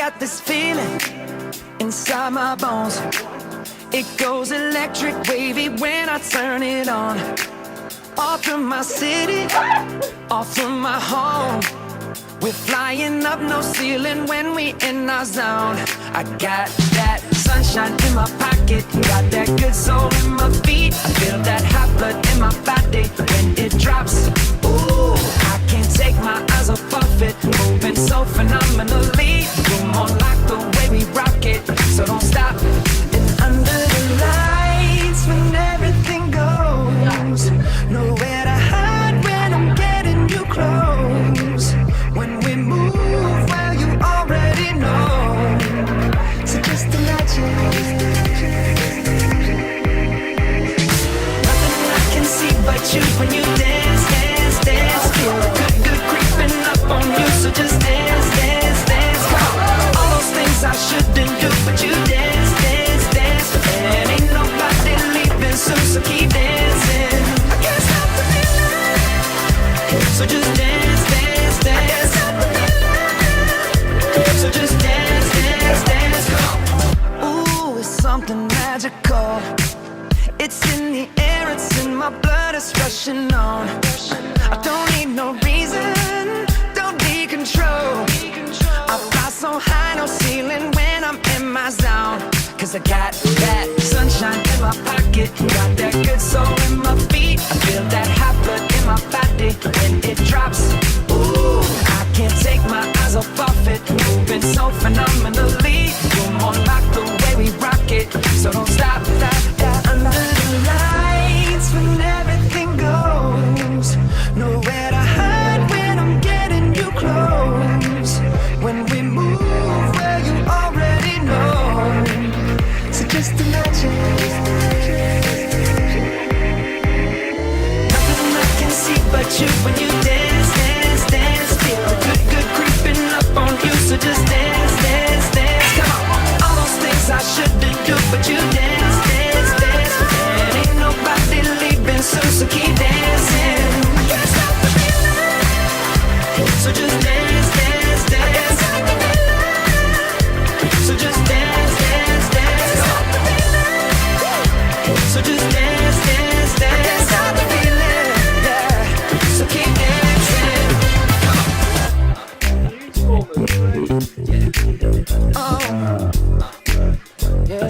got this feeling inside my bones. It goes electric wavy when I turn it on. Off from my city, off from my home. We're flying up, no ceiling when we in our zone. I got that sunshine in my pocket, got that good soul in my feet. I feel that hot blood in my body when it drops. Ooh, I can't take my eyes off of it, moving so phenomenally. You're more like the way we rock it, so don't stop. And under the lights when everything goes, nowhere to hide when I'm getting you close. When we move, well, you already know. So just imagine. Nothing I can see but you when you dance, dance, dance. Feel good, good creeping up on you. So just dance, dance, dance. Come on. All those things I shouldn't do, but you dance, dance, dance. And ain't nobody leaving soon, so keep dancing. I can't stop the feeling. So just dance, dance, dance. So just dance, dance, dance. Ooh, it's something magical. It's in the air, it's in my blood, it's rushing on. I don't need no reason, don't need control. I fly so high, no ceiling when I'm in my zone. Cause I got that sunshine in my pocket, got that good soul in my feet. I feel that hot blood in my body when it drops. Ooh, I can't take my eyes off of it, moving so phenomenally. You're more like the way we rock it, so don't stop. Under the lights when everything goes, nowhere to hide when I'm getting you close. When we move, well, you already know. So just imagine. Nothing I can see but you when you dance, dance, dance. Feel good, good creeping up on you. So just dance, dance, dance. Come on. All those things I shouldn't do, but you dance, dance, dance. And ain't nobody leaving soon, so keep dancing. I can't stop the feeling. So just dance, dance, dance. So just dance, dance, dance. So just dance, dance, dance. I can't stop the feeling, yeah. So keep dancing. Oh, yeah,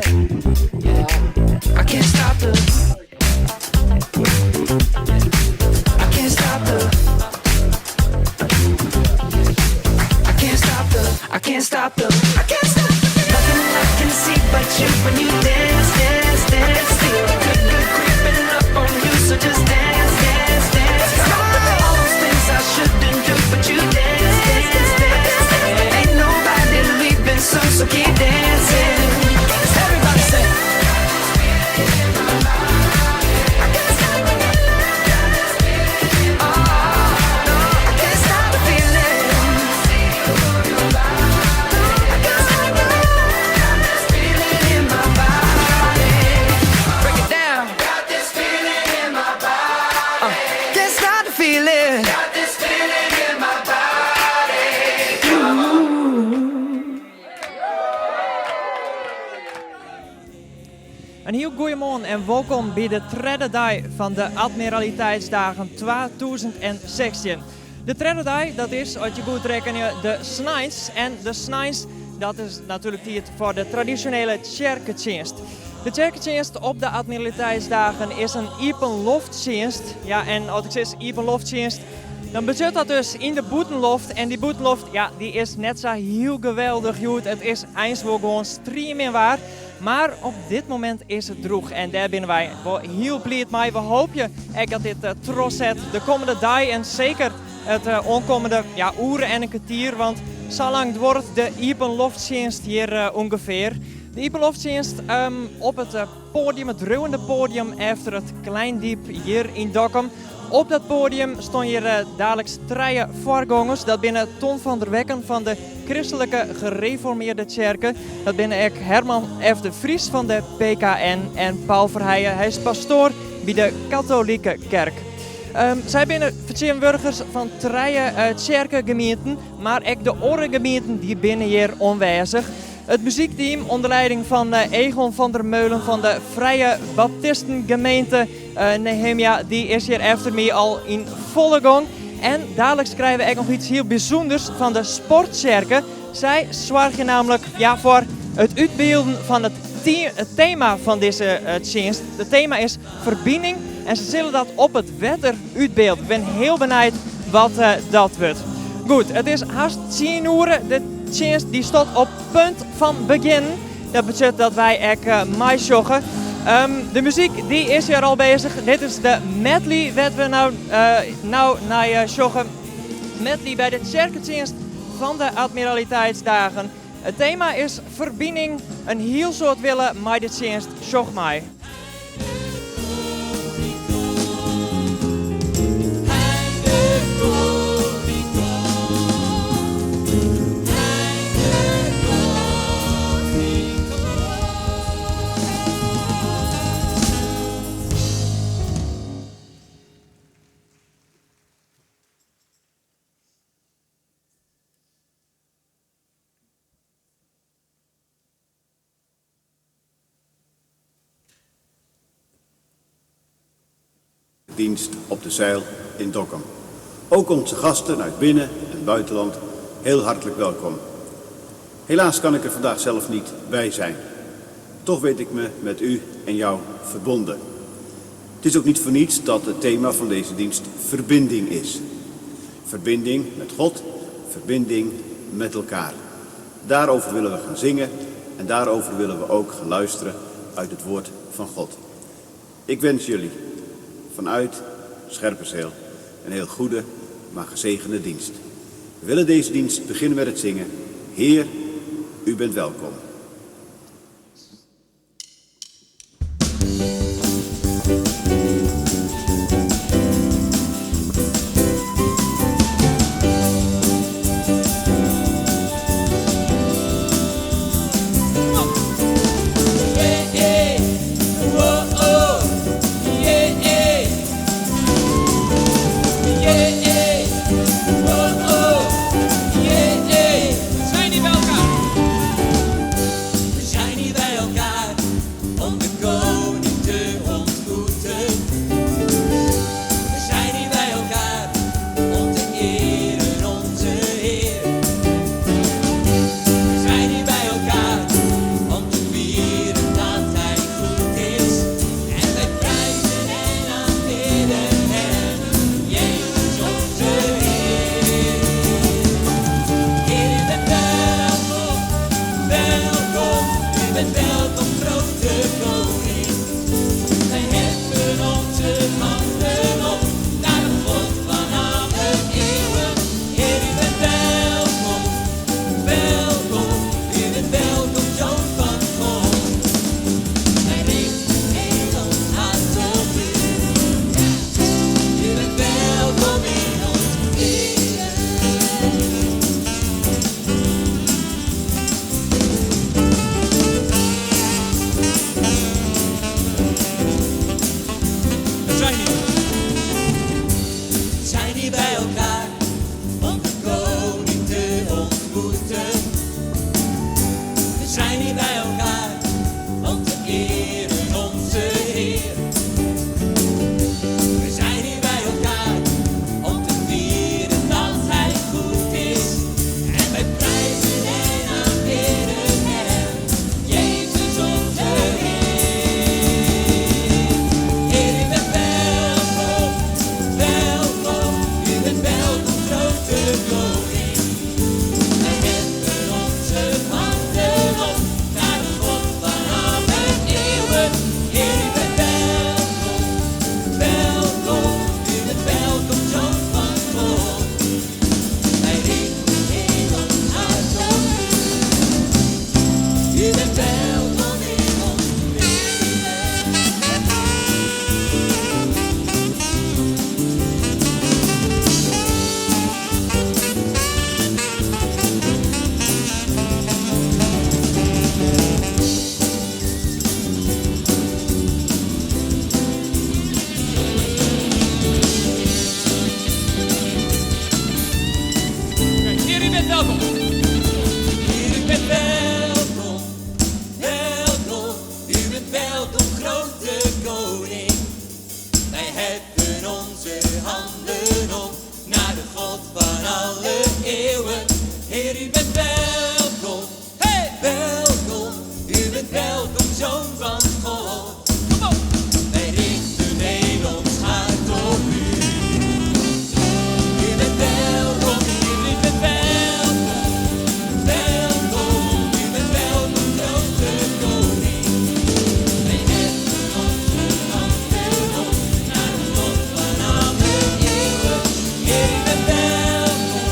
yeah. I can't stop the. I can't stop the. I can't stop the. I can't stop the. I can't stop the. Nothing I can see but you when you dance, dance, dance. Feel good, good creeping up on you. So just dance, dance, dance. Come on. All those things I shouldn't do, but you dance, dance, dance. Ain't nobody leaving soon, so keep dancing. Everybody say. I can't stop the feeling. Oh, no, I can't stop the feeling. I can't stop the feeling in my body. Break it down. Got this feeling in my body. Can't stop the feeling. Got this feeling in my body. Een heel goeiemorgen en welkom bij de derde dag van de Admiraliteitsdagen 2016. De derde dag, dat is, als je goed rekent, de Snijns. En de Snijns, dat is natuurlijk die voor de traditionele kerkendienst. De kerkendienst op de Admiraliteitsdagen is een openluchtdienst. Ja, en als ik zeg openluchtdienst, dan betekent dat dus in de buitenlucht. En die buitenlucht, ja, die is net zo heel geweldig goed. Het is eens wel gewoon streaming waar. Maar op dit moment is het droog en daar zijn wij wel heel blij mee. We hopen dat dit trots zet de komende dagen en zeker het onkomende uren en een kwartier. Want zo lang wordt de openluchtdienst hier ongeveer. De openluchtdienst op het podium, het ruwende podium achter het Kleindiep hier in Dokkum. Op dat podium staan hier dadelijk drie voorgangers. Dat binnen Ton van der Wekken van de Christelijke Gereformeerde Kerken. Dat binnen ook Herman F. de Vries van de PKN en Paul Verheijen. Hij is pastoor bij de Katholieke Kerk. Zij binnen vertegenwoordigers van drie kerkengemeenten, maar ook de andere gemeenten die binnen hier aanwezig. Het muziekteam onder leiding van Egon van der Meulen van de Vrije Baptistengemeente Nehemia, die is hier efter mij al in volle gang. En dadelijk krijgen we ook nog iets heel bijzonders van de sportcerken. Zij zorgen namelijk voor het uitbeelden van het thema van deze dienst. Het thema is verbinding en ze zullen dat op het wetter uitbeelden. Ik ben heel benieuwd wat dat wordt. Goed, het is haast 10 uur. De dienst die staat op punt van begin. Dat betekent dat wij ook meejoggen. De muziek die is hier al bezig. Dit is de medley wat we nou naar joggen. Medley bij de kerkendienst van de Admiraliteitsdagen. Het thema is verbinding. Een heel soort willen met de dienst. Jog mij. Dienst op de Zijl in Dokkum. Ook onze gasten uit binnen- en buitenland heel hartelijk welkom. Helaas kan ik er vandaag zelf niet bij zijn. Toch weet ik me met u en jou verbonden. Het is ook niet voor niets dat het thema van deze dienst verbinding is. Verbinding met God, verbinding met elkaar. Daarover willen we gaan zingen en daarover willen we ook gaan luisteren uit het woord van God. Ik wens jullie vanuit Scherpenzeel een heel goede, maar gezegende dienst. We willen deze dienst beginnen met het zingen. Heer, u bent welkom. je handen op naar de God van alle eeuwen. Heer, u bent welkom, hey! Welkom, u bent welkom, Zoon van God. Kom op! Wij richten heel ons hart op u. U bent welkom, Heer, u bent welkom. Welkom, u bent welkom, grote koning. Wij heffen onze handen op naar de God van alle eeuwen. Heer, u bent welkom,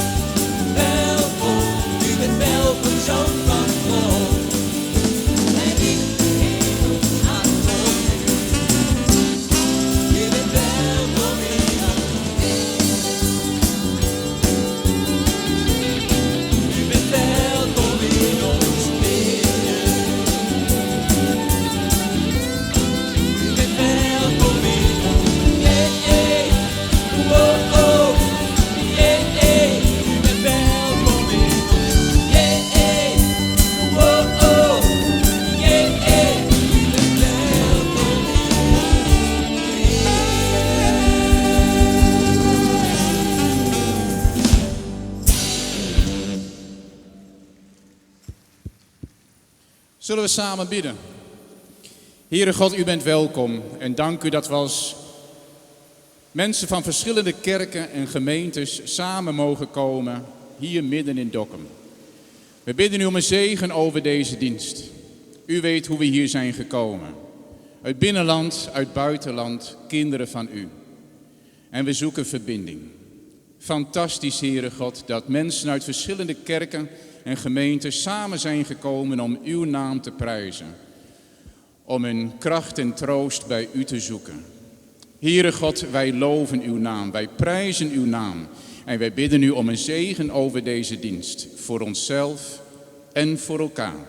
welkom, u bent welkom, Zoon van God. Wij richten heel ons hart op u. U bent welkom in ons midden. U bent welkom in ons midden. U bent welkom in ons, oh oh, u bent welkom in ons, oh oh, u bent welkom Zullen we samen bidden? Heere God, u bent welkom en dank u dat we als mensen van verschillende kerken en gemeentes samen mogen komen hier midden in Dokkum. We bidden u om een zegen over deze dienst. U weet hoe we hier zijn gekomen. Uit binnenland, uit buitenland, kinderen van u. En we zoeken verbinding. Fantastisch, Heere God, dat mensen uit verschillende kerken en gemeenten samen zijn gekomen om uw naam te prijzen. Om hun kracht en troost bij u te zoeken. Heere God, wij loven uw naam, wij prijzen uw naam. En wij bidden u om een zegen over deze dienst, voor onszelf en voor elkaar.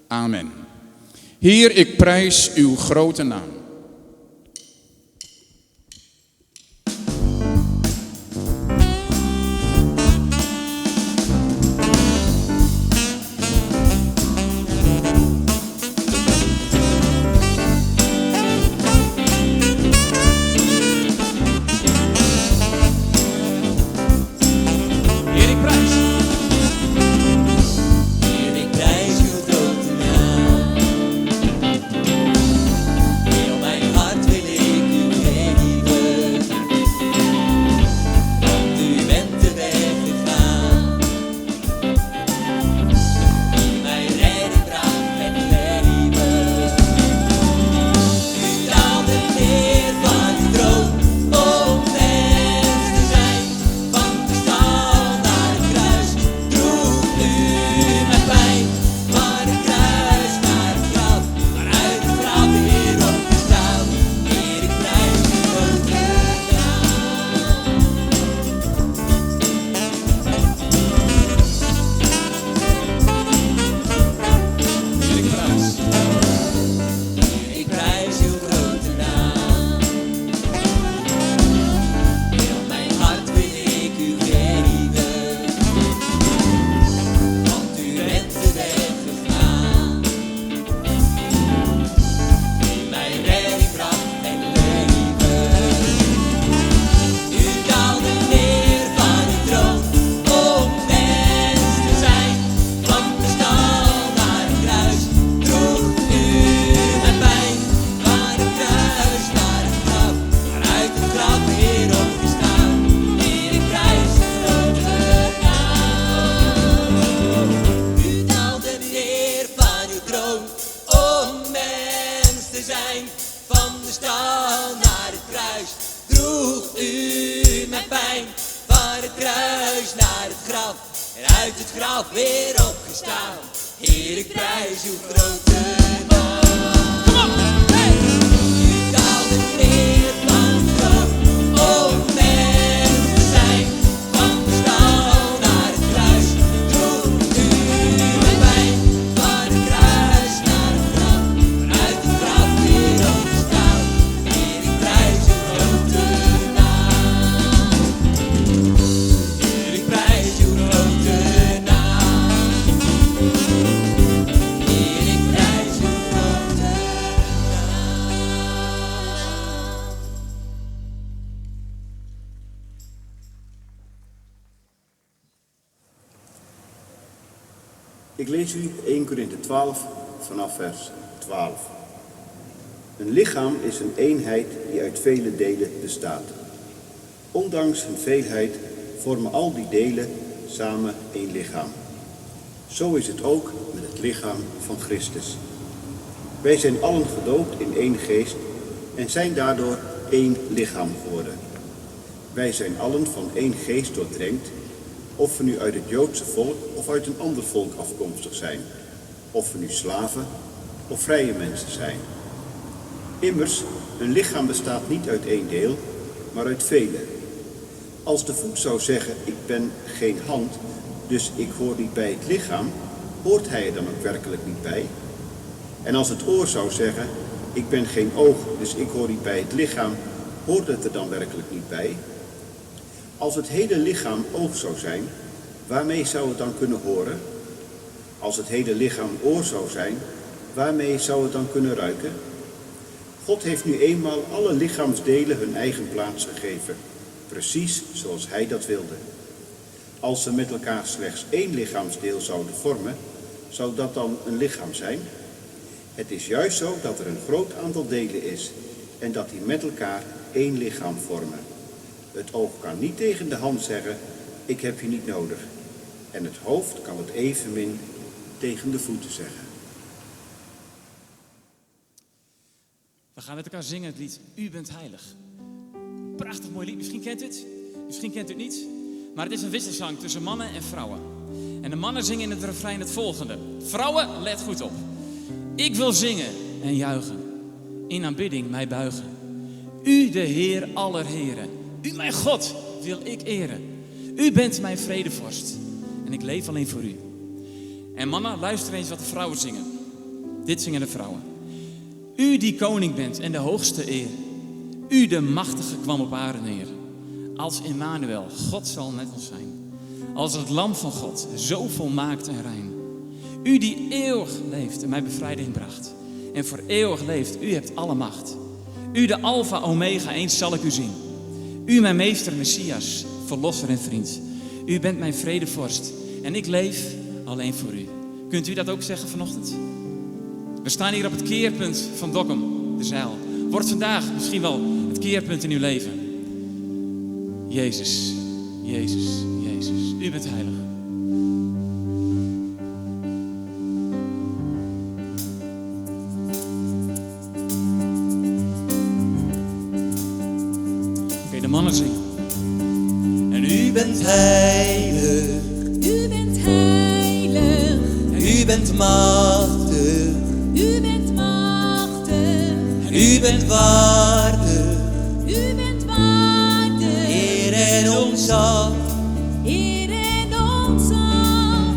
Amen. Heer, ik prijs uw grote naam. Heer, ik prijs. Heer, ik prijs uw grote naam. Heel mijn hart wil ik u geven. Want u bent de weg gegaan. Die mij redding bracht en leven. U daalde neer van uw troon om mens te zijn. Van de stal naar het kruis droeg u mijn pijn. Van het kruis naar het graf, maar uit het graf weer opgestaan. Heer, ik prijs uw grote naam. Heer, ik prijs. Heer, ik prijs uw grote naam. Heel mijn hart wil ik u geven. Want u bent de weg gegaan. Die mij redding bracht en leven. U daalde neer van uw troon om mens te zijn. Van de stal naar het kruis droeg u mijn pijn. Van het kruis naar het graf, maar uit het graf weer opgestaan. Heer, ik prijs uw grote naam. U daalde neer van uw troon om mens te zijn. Van de stal naar het kruis droeg u mijn pijn. Van het kruis naar het graf en uit het graf weer opgestaan. Heer, ik prijs uw grote naam. Kom op! Hey! U daalde neer van uw troon om mens te zijn. Van de stal naar het kruis droeg u mijn pijn. Van het kruis naar het graf, maar uit het graf weer opgestaan. Heer, ik prijs uw grote naam. Heer, ik prijs uw grote naam. Heer, ik prijs uw Ik lees u 1 Korinthe 12 vanaf vers 12. Een lichaam is een eenheid die uit vele delen bestaat. Ondanks hun veelheid vormen al die delen samen één lichaam. Zo is het ook met het lichaam van Christus. Wij zijn allen gedoopt in één geest en zijn daardoor één lichaam geworden. Wij zijn allen van één geest doordrenkt, of we nu uit het Joodse volk of uit een ander volk afkomstig zijn, of we nu slaven of vrije mensen zijn. Immers, een lichaam bestaat niet uit één deel, maar uit vele. Als de voet zou zeggen, ik ben geen hand, dus ik hoor niet bij het lichaam, hoort hij er dan ook werkelijk niet bij? En als het oor zou zeggen, ik ben geen oog, dus ik hoor niet bij het lichaam, hoort het er dan werkelijk niet bij? Als het hele lichaam oog zou zijn, waarmee zou het dan kunnen horen? Als het hele lichaam oor zou zijn, waarmee zou het dan kunnen ruiken? God heeft nu eenmaal alle lichaamsdelen hun eigen plaats gegeven, precies zoals hij dat wilde. Als ze met elkaar slechts één lichaamsdeel zouden vormen, zou dat dan een lichaam zijn? Het is juist zo dat er een groot aantal delen is en dat die met elkaar één lichaam vormen. Het oog kan niet tegen de hand zeggen, ik heb je niet nodig. En het hoofd kan het evenmin tegen de voeten zeggen. We gaan met elkaar zingen het lied U bent heilig. Prachtig mooi lied, misschien kent u het, misschien kent u het niet. Maar het is een wisselzang tussen mannen en vrouwen. En de mannen zingen in het refrein het volgende. Vrouwen, let goed op. Ik wil zingen en juichen, in aanbidding mij buigen. U de Heer aller heren, u mijn God wil ik eren. U bent mijn vredevorst en ik leef alleen voor u. En mannen, luister eens wat de vrouwen zingen. Dit zingen de vrouwen. U die koning bent en de hoogste eer. U de machtige kwam op aarde neer. Als Emmanuel, God zal met ons zijn. Als het lam van God, zo volmaakt en rein. U die eeuwig leeft en mij bevrijding bracht. En voor eeuwig leeft, u hebt alle macht. U de Alpha Omega, eens zal ik u zien. U mijn meester Messias, verlosser en vriend. U bent mijn vredevorst en ik leef alleen voor u. Kunt u dat ook zeggen vanochtend? We staan hier op het keerpunt van Dokkum, de Zijl. Wordt vandaag misschien wel het keerpunt in uw leven. Jezus, Jezus, Jezus, u bent heilig. Oké, de mannen zingen. En u bent heilig. U bent heilig. En u bent machtig. U bent machtig. En u bent waardig. U bent waardig. Eer en ontzag. Eer en ontzag.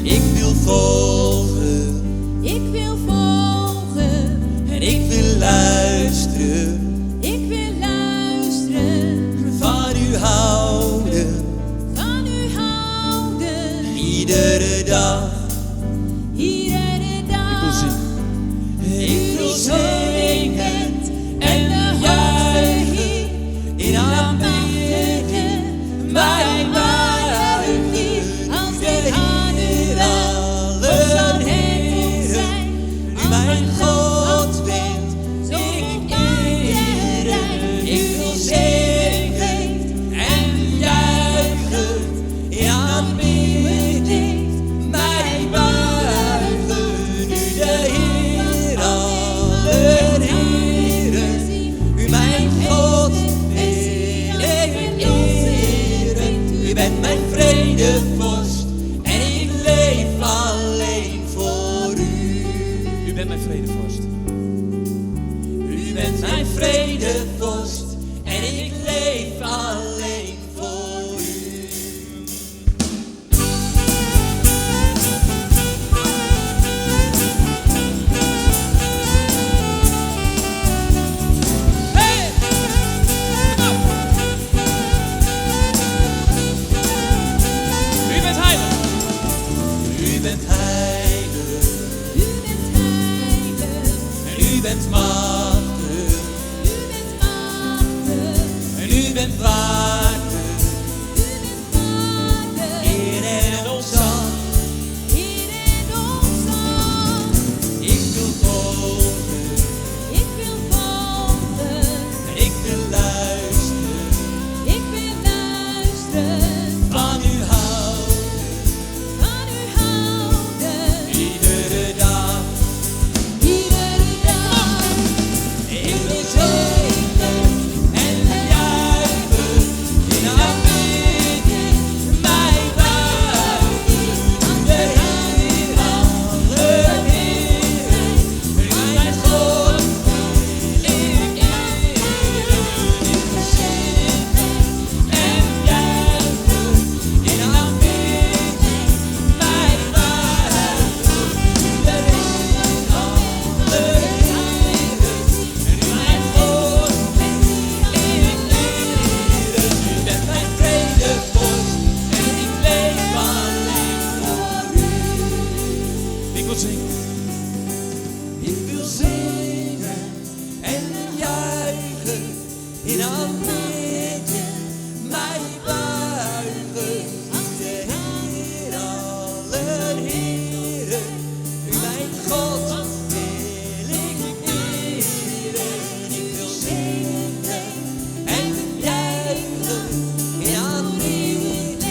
Ik wil volgen. Ik wil volgen. En ik wil luisteren. Ik wil luisteren. Van u houden. Van u houden. Iedere dag. Iedere dag. Ik wil zingen en de juichen in aanbidding mij buigen. Als ik aan u wel, wat zal het ons zijn? U mijn God bent, Zo ik eren. ik wil zingen en juichen in aanbidding mij buigen. U de Heer aller heren, u mijn God wil ik eren. U bent mijn vredevorst en ik leef alleen voor u. U bent mijn vredevorst. U bent mijn vredevorst en ik leef alleen voor u. Hey! Kom op! U bent heilig. U bent heilig. U bent heilig. En u bent machtig. U bent machtig. En u bent waardig. U bent waardig. Eer en ontzag. Eer van u houden. Iedere dag. Ik wil zingen en juichen in aanbidding, mij buigen. De Heer alle heren, mijn God, ik eren. Ik wil zingen en juichen in aanbidding, mij buigen. De Heer alle heren, mijn God, ik eren. U bent mijn vredevorst en ik leef alleen voor u. Ik wil zingen. Ik wil zingen en juichen in aanbidding, mij buigen. De Heer aller heren, u mijn God, wil ik eren. Ik wil zingen en juichen in aanbidding,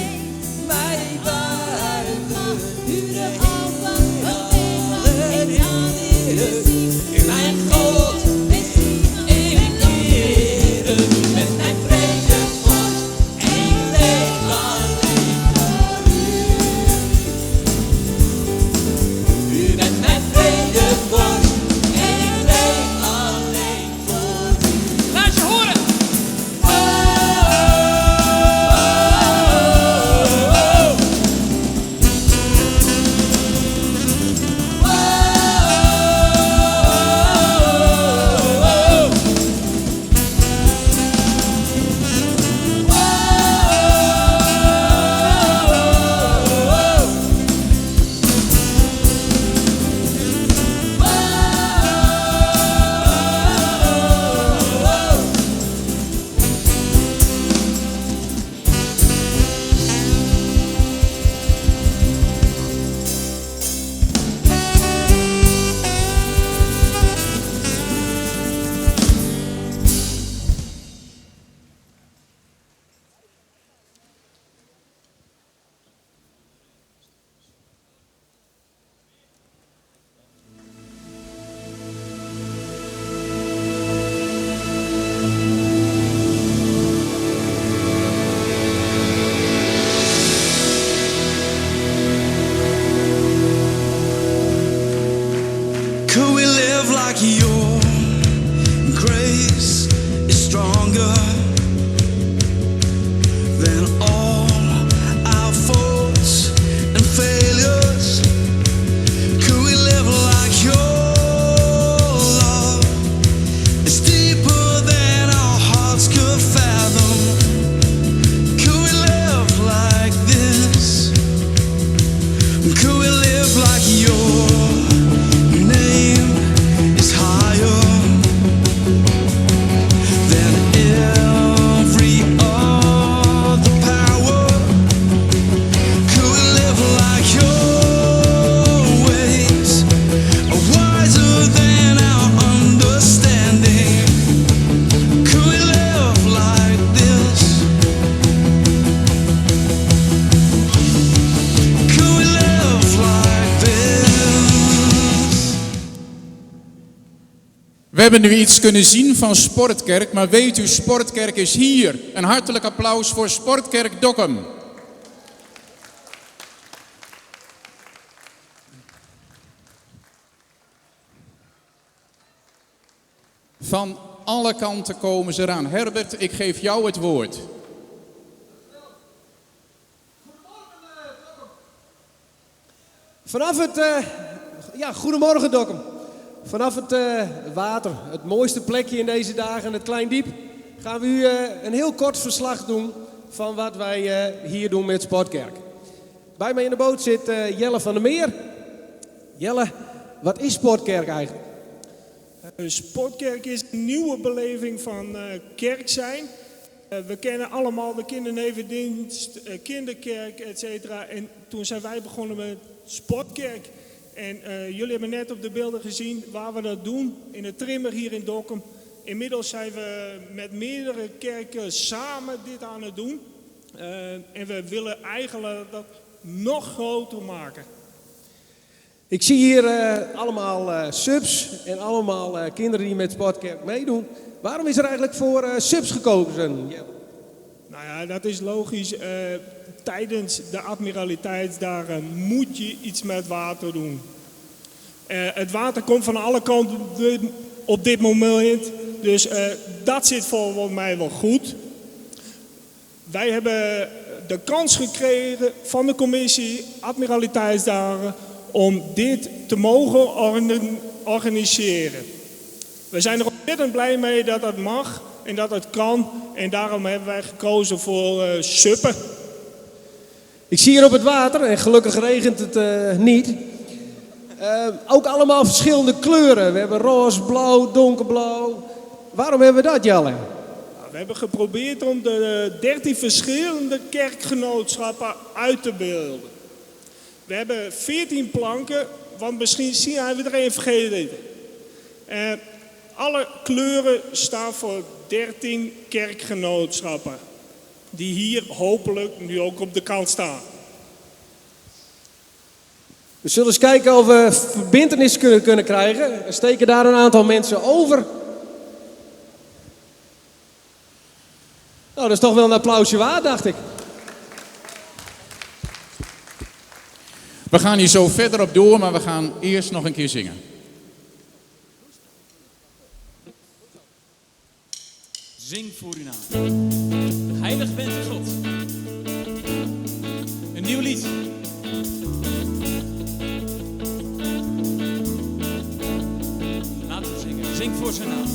mij buigen. U de Heer aller heren, u mijn God, ik eren. U bent mijn vredevorst en ik leef alleen voor u. U bent mijn vredevorst en ik leef alleen voor u. Laat je horen! Could we live like your grace is stronger than all our faults and failures? Could we live like your love is deeper than our hearts could fathom? Could we live like this? Could we live like your name is higher than every other power? Could we live like your ways are wiser than our understanding? Could we live like this? Could we live like this? We hebben nu iets kunnen zien van Sportkerk, maar weet u, Sportkerk is hier. Een hartelijk applaus voor Sportkerk Dokkum. Van alle kanten komen ze eraan. Herbert, ik geef jou het woord. Vanaf het, goedemorgen Dokkum. Vanaf het water, het mooiste plekje in deze dagen, het Klein Diep, gaan we u een heel kort verslag doen van wat wij hier doen met Sportkerk. Bij mij in de boot zit Jelle van der Meer. Jelle, wat is Sportkerk eigenlijk? Sportkerk is een nieuwe beleving van kerk zijn. We kennen allemaal de kindernevendienst, kinderkerk, etc. En toen zijn wij begonnen met Sportkerk. En jullie hebben net op de beelden gezien waar we dat doen. In de Trimmer hier in Dokkum. Inmiddels zijn we met meerdere kerken samen dit aan het doen. En we willen eigenlijk dat nog groter maken. Ik zie hier allemaal subs en allemaal kinderen die met Sportkerk meedoen. Waarom is er eigenlijk voor subs gekozen? Ja. Nou ja, dat is logisch. Tijdens de admiraliteitsdagen moet je iets met water doen. Het water komt van alle kanten op dit moment. Dus dat zit volgens mij wel goed. Wij hebben de kans gekregen van de commissie Admiraliteitsdagen om dit te mogen organiseren. We zijn er ontzettend blij mee dat het mag en dat het kan. En daarom hebben wij gekozen voor suppen. Ik zie hier op het water, en gelukkig regent het niet, ook allemaal verschillende kleuren. We hebben roze, blauw, donkerblauw. Waarom hebben we dat, Jalle? We hebben geprobeerd om de 13 verschillende kerkgenootschappen uit te beelden. We hebben 14 planken, want misschien hebben we er één vergeten. Alle kleuren staan voor 13 kerkgenootschappen. Die hier hopelijk nu ook op de kant staan. We zullen eens kijken of we verbintenis kunnen krijgen. Er steken daar een aantal mensen over. Nou, dat is toch wel een applausje waard, dacht ik. We gaan hier zo verder op door, maar we gaan eerst nog een keer zingen. Zing voor uw naam. Heilig bent u God. Een nieuw lied. Laten we zingen. Zing voor zijn naam.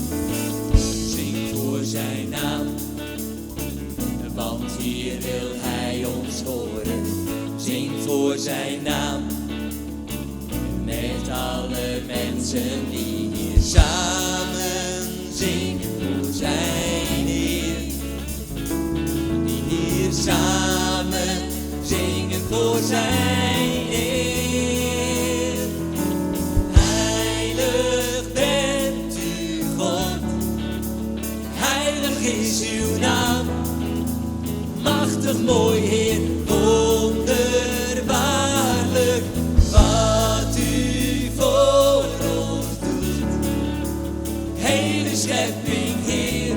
Zing voor zijn naam, want hier wil hij ons horen. Zing voor zijn naam, met alle mensen die hier samen zingen voor zijn Heer. Die hier samen zingen voor zijn Heer. Heilig bent u God, heilig is uw naam. Machtig mooi Heer, wonderbaarlijk wat u voor ons doet. Hele schepping Heer,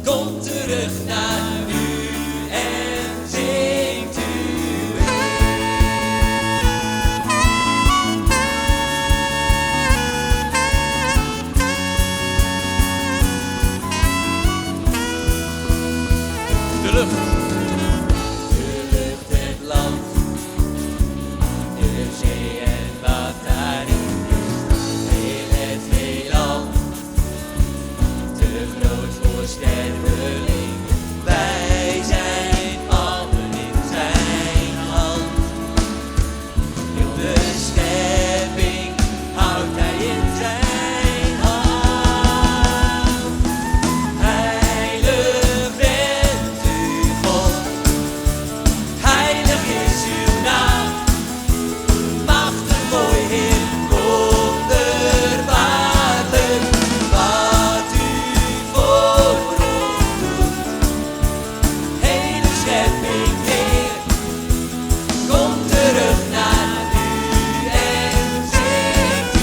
komt terug naar u en zingt u De lucht. wij zijn allen in zijn hand. Heel de schepping houdt hij in zijn hand. Heilig bent u God, heilig is uw naam. Machtig mooi Heer, wonderbaarlijk wat u voor komt terug naar u en zingt u.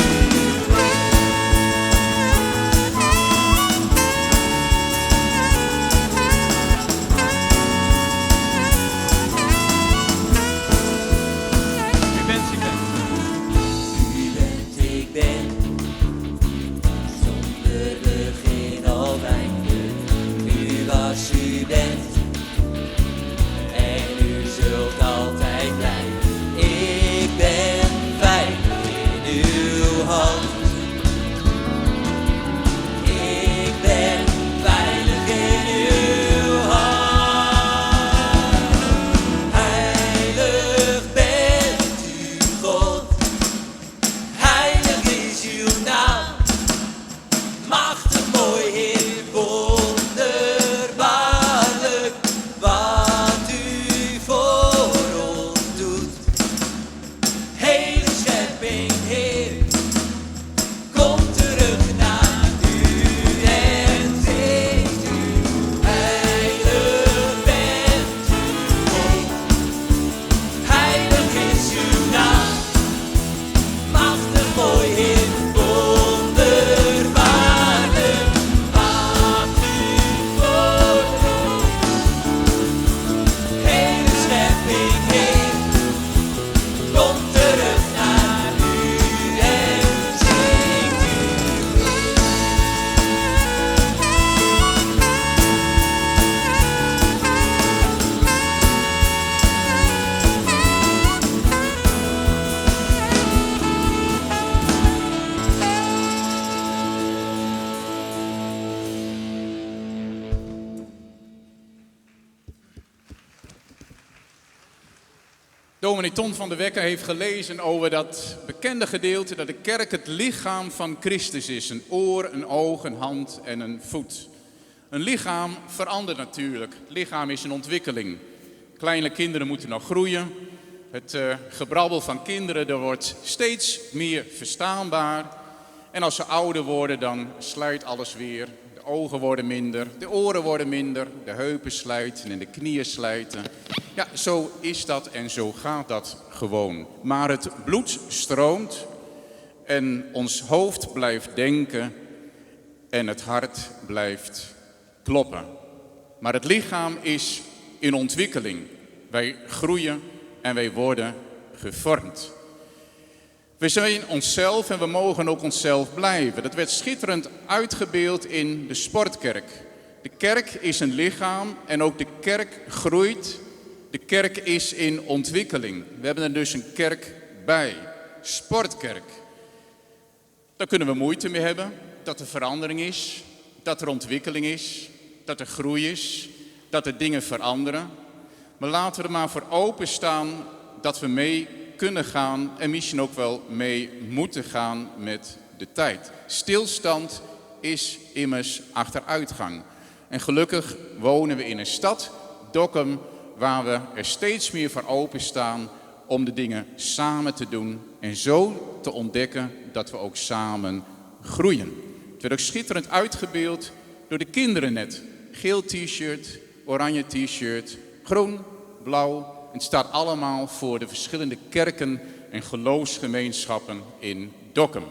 U bent, ik ben. U bent, ik ben, zonder begin of einde. U was, u bent, Dominee Ton van der Wekker heeft gelezen over dat bekende gedeelte dat de kerk het lichaam van Christus is. Een oor, een oog, een hand en een voet. Een lichaam verandert natuurlijk. Het lichaam is een ontwikkeling. Kleine kinderen moeten nog groeien. Het gebrabbel van kinderen dat wordt steeds meer verstaanbaar. En als ze ouder worden, dan slijt alles weer. De ogen worden minder, de oren worden minder, de heupen slijten en de knieën slijten. Ja, zo is dat en zo gaat dat gewoon. Maar het bloed stroomt en ons hoofd blijft denken en het hart blijft kloppen. Maar het lichaam is in ontwikkeling. Wij groeien en wij worden gevormd. We zijn onszelf en we mogen ook onszelf blijven. Dat werd schitterend uitgebeeld in de sportkerk. De kerk is een lichaam en ook de kerk groeit. De kerk is in ontwikkeling. We hebben er dus een kerk bij. Sportkerk. Daar kunnen we moeite mee hebben. Dat er verandering is. Dat er ontwikkeling is. Dat er groei is. Dat er dingen veranderen. Maar laten we er maar voor openstaan dat we mee kunnen gaan en misschien ook wel mee moeten gaan met de tijd. Stilstand is immers achteruitgang. En gelukkig wonen we in een stad, Dokkum, waar we er steeds meer voor openstaan om de dingen samen te doen en zo te ontdekken dat we ook samen groeien. Het werd ook schitterend uitgebeeld door de kinderen net. Geel t-shirt, oranje t-shirt, groen, blauw. Het staat allemaal voor de verschillende kerken en geloofsgemeenschappen in Dokkum.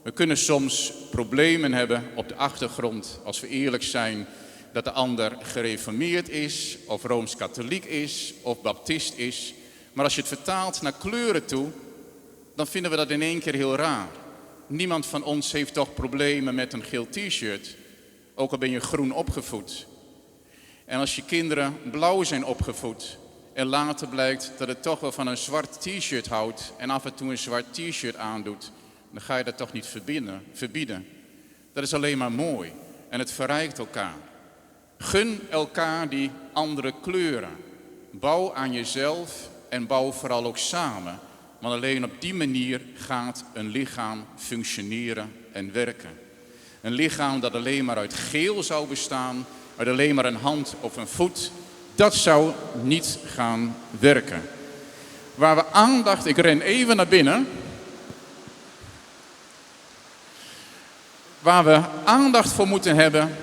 We kunnen soms problemen hebben op de achtergrond, als we eerlijk zijn, dat de ander gereformeerd is, of rooms-katholiek is, of baptist is. Maar als je het vertaalt naar kleuren toe, dan vinden we dat in één keer heel raar. Niemand van ons heeft toch problemen met een geel t-shirt, ook al ben je groen opgevoed. En als je kinderen blauw zijn opgevoed en later blijkt dat het toch wel van een zwart t-shirt houdt en af en toe een zwart t-shirt aandoet, dan ga je dat toch niet verbieden. Dat is alleen maar mooi en het verrijkt elkaar. Gun elkaar die andere kleuren. Bouw aan jezelf en bouw vooral ook samen. Want alleen op die manier gaat een lichaam functioneren en werken. Een lichaam dat alleen maar uit geel zou bestaan, uit alleen maar een hand of een voet, dat zou niet gaan werken. Waar we aandacht, ik ren even naar binnen. Waar we aandacht voor moeten hebben,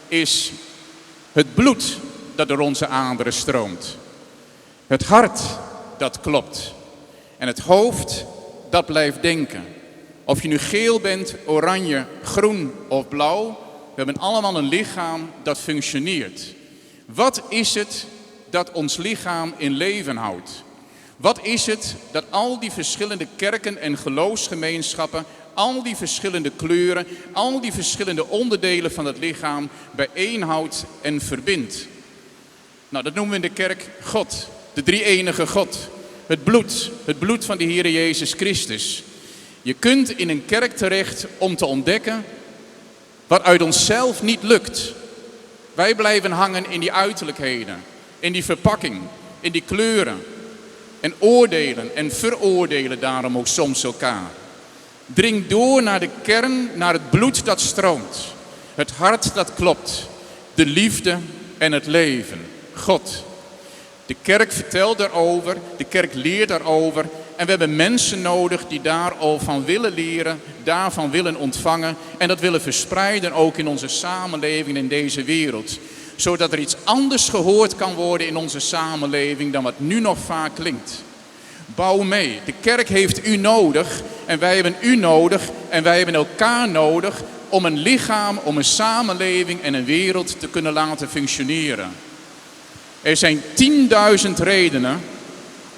is het bloed dat door onze aderen stroomt. Het hart dat klopt. En het hoofd dat blijft denken. Of je nu geel bent, oranje, groen of blauw, we hebben allemaal een lichaam dat functioneert. Wat is het dat ons lichaam in leven houdt? Wat is het dat al die verschillende kerken en geloofsgemeenschappen, al die verschillende kleuren, al die verschillende onderdelen van het lichaam bijeenhoudt en verbindt? Nou, dat noemen we in de kerk God, de drie-enige God. Het bloed van de Heer Jezus Christus. Je kunt in een kerk terecht om te ontdekken wat uit onszelf niet lukt. Wij blijven hangen in die uiterlijkheden, in die verpakking, in die kleuren. En oordelen en veroordelen daarom ook soms elkaar. Dring door naar de kern, naar het bloed dat stroomt. Het hart dat klopt. De liefde en het leven. God. De kerk vertelt daarover, de kerk leert daarover. En we hebben mensen nodig die daar al van willen leren, daarvan willen ontvangen. En dat willen verspreiden ook in onze samenleving in deze wereld. Zodat er iets anders gehoord kan worden in onze samenleving dan wat nu nog vaak klinkt. Bouw mee. De kerk heeft u nodig en wij hebben u nodig en wij hebben elkaar nodig om een lichaam, om een samenleving en een wereld te kunnen laten functioneren. Er zijn 10.000 redenen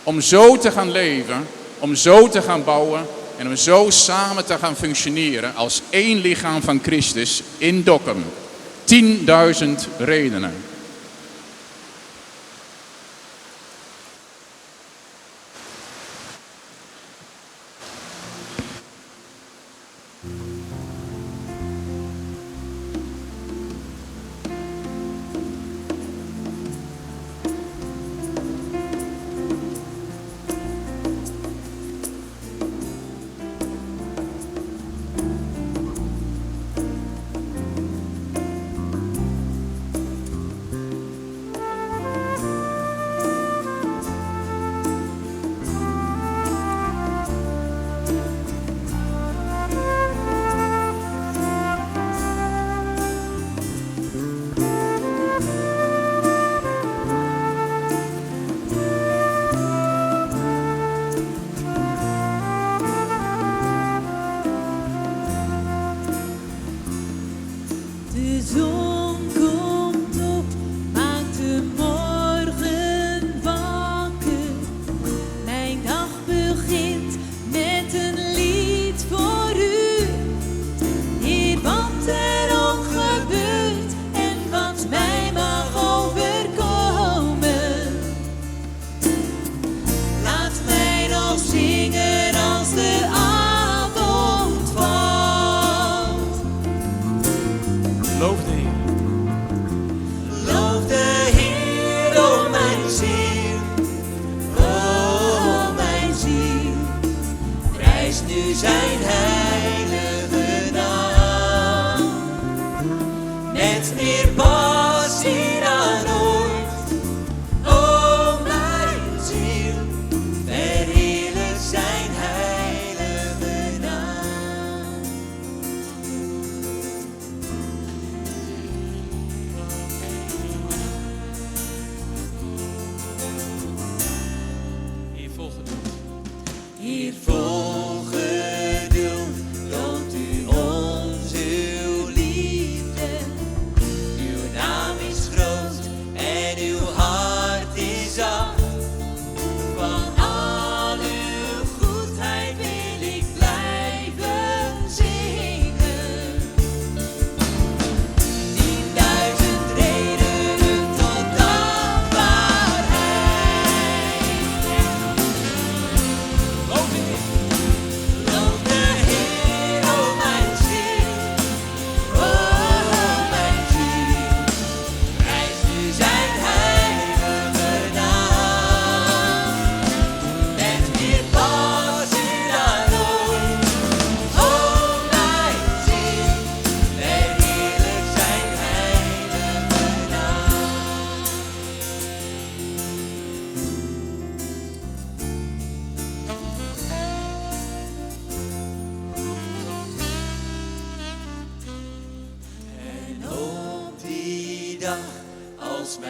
om zo te gaan leven, om zo te gaan bouwen en om zo samen te gaan functioneren als één lichaam van Christus in Dokkum. 10.000 redenen.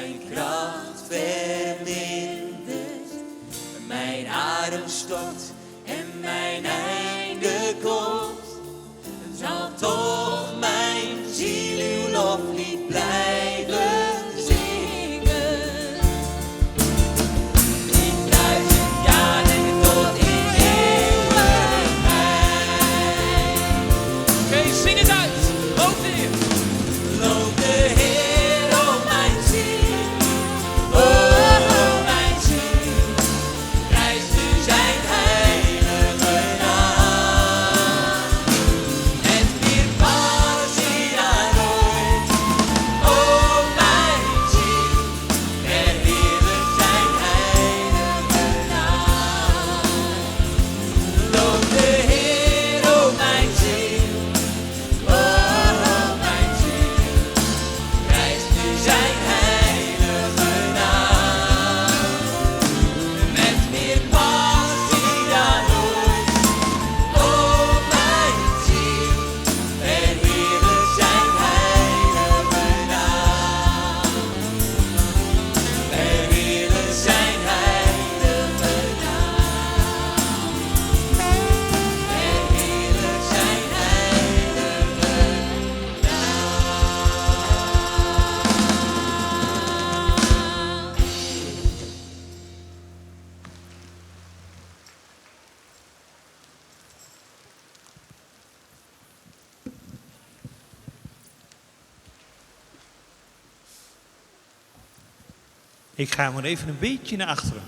mijn kracht vermindert, mijn adem stopt en mijn einde komt, zal toch mijn ziel uw loflied blijven zingen. In 1000 jaren tot in eeuwigheid. Oké, zing het uit. Loof de Heer. Loof de Heer, o mijn ziel, o mijn ziel, prijst u zijn heilige naam. En weerbaar zie daar nooit, o mijn ziel, verheerlijk zijn heilige naam. Loof de Heer, o mijn ziel, o mijn ziel, prijst u zijn heilige naam. Met weerbaar zie daar nooit, o mijn ziel, verheerlijk zijn heilige naam. Verheerlijk zijn heilige naam. Verheerlijk zijn Ik ga maar even een beetje naar achteren.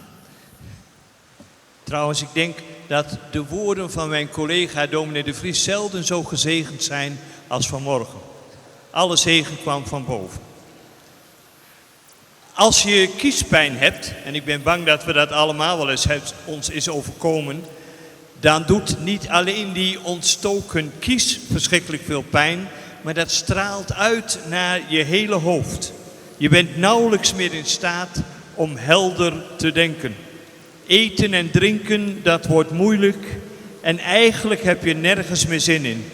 Trouwens, ik denk dat de woorden van mijn collega dominee de Vries zelden zo gezegend zijn als vanmorgen. Alle zegen kwam van boven. Als je kiespijn hebt, en ik ben bang dat we dat allemaal wel eens ons is overkomen, dan doet niet alleen die ontstoken kies verschrikkelijk veel pijn, maar dat straalt uit naar je hele hoofd. Je bent nauwelijks meer in staat om helder te denken. Eten en drinken, dat wordt moeilijk en eigenlijk heb je nergens meer zin in.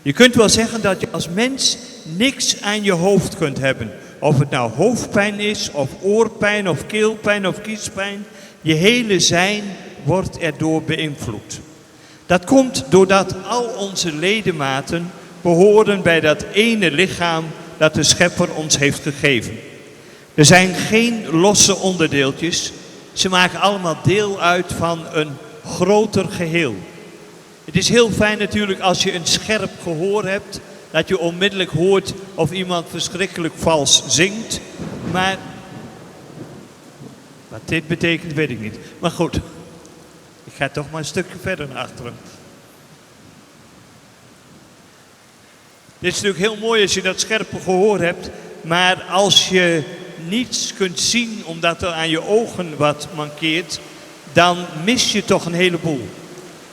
Je kunt wel zeggen dat je als mens niks aan je hoofd kunt hebben. Of het nou hoofdpijn is, of oorpijn, of keelpijn, of kiespijn. Je hele zijn wordt erdoor beïnvloed. Dat komt doordat al onze ledematen behoren bij dat ene lichaam dat de Schepper ons heeft gegeven. Er zijn geen losse onderdeeltjes. Ze maken allemaal deel uit van een groter geheel. Het is heel fijn natuurlijk als je een scherp gehoor hebt, dat je onmiddellijk hoort of iemand verschrikkelijk vals zingt. Maar wat dit betekent weet ik niet. Maar goed, ik ga toch maar een stukje verder naar achteren. Dit is natuurlijk heel mooi als je dat scherpe gehoor hebt, maar als je niets kunt zien omdat er aan je ogen wat mankeert, dan mis je toch een heleboel.